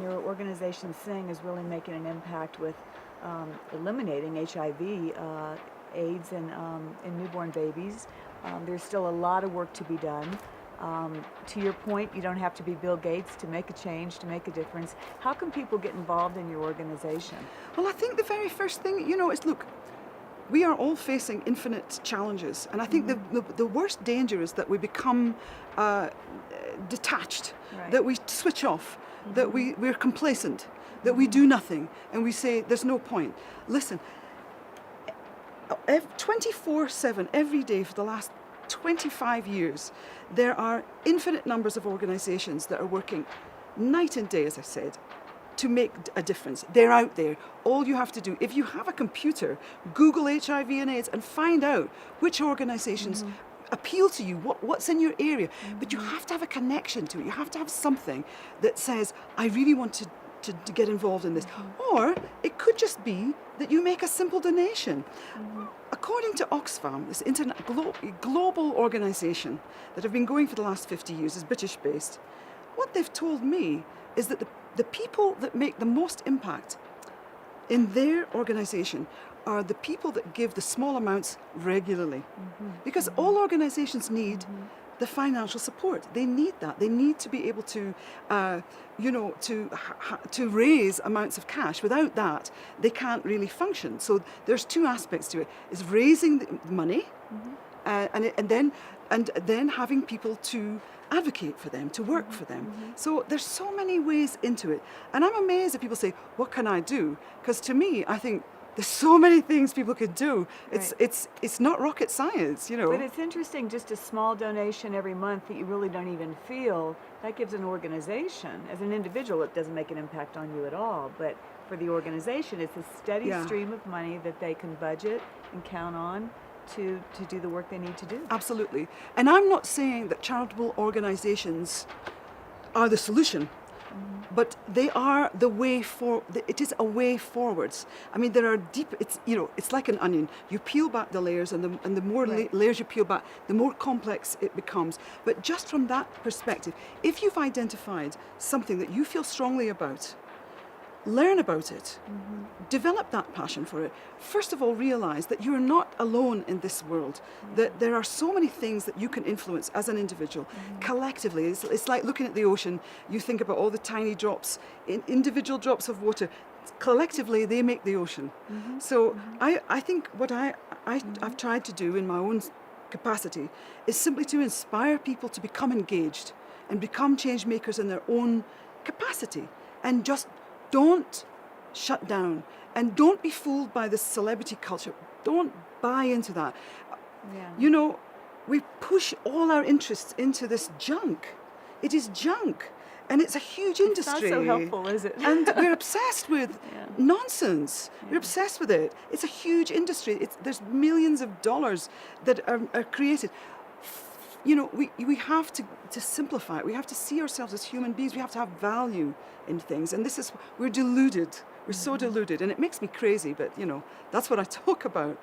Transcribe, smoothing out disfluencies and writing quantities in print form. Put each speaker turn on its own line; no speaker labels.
Your organization Sing is really making an impact with eliminating HIV, AIDS, in newborn babies. There's still a lot of work to be done. To your point, you don't have to be Bill Gates to make a change, to make a difference. How can people get involved in your organization?
Well, I think the very first thing, is look, we are all facing infinite challenges. And I think the worst danger is that we become detached,
Right.
that we switch off, that we're complacent, that we do nothing, and we say, there's no point. Listen, 24/7, every day for the last 25 years, there are infinite numbers of organizations that are working night and day, as I said, to make a difference. They're out there. All you have to do, if you have a computer, Google HIV and AIDS and find out which organizations appeal to you, what's in your area. But you have to have a connection to it. You have to have something that says, I really want to get involved in this. Or it could just be that you make a simple donation. According to Oxfam, this global organization that have been going for the last 50 years, is British-based, what they've told me is that the people that make the most impact in their organization are the people that give the small amounts regularly. Because all organizations need the financial support. They need that. They need to be able to, to raise amounts of cash. Without that, they can't really function. So there's two aspects to it: is raising the money, and then having people to advocate for them, to work for them. So there's so many ways into it. And I'm amazed that people say, what can I do? Because to me, I think there's so many things people could do. It's not rocket science,
But it's interesting, just a small donation every month that you really don't even feel, that gives an organization, as an individual, it doesn't make an impact on you at all. But for the organization, it's a steady stream of money that they can budget and count on to do the work they need to do.
Absolutely. And I'm not saying that charitable organizations are the solution, but they are the way for. It is a way forwards. I mean, there are deep. It's like an onion. You peel back the layers, and the more layers you peel back, the more complex it becomes. But just from that perspective, if you've identified something that you feel strongly about, learn about it, develop that passion for it. First of all, realize that you're not alone in this world, that there are so many things that you can influence as an individual. Collectively, it's like looking at the ocean. You think about all the tiny drops, individual drops of water. Collectively, they make the ocean. So I think what I've tried to do in my own capacity is simply to inspire people to become engaged and become change makers in their own capacity, and just don't shut down, and don't be fooled by this celebrity culture. Don't buy into that. We push all our interests into this junk. It is junk, and it's a huge industry.
It's not so helpful, is it?
And we're obsessed with nonsense. We're obsessed with it. It's a huge industry. There's millions of dollars that are created. We have to simplify it. We have to see ourselves as human beings. We have to have value in things. And we're deluded. We're so deluded. And it makes me crazy, but that's what I talk about.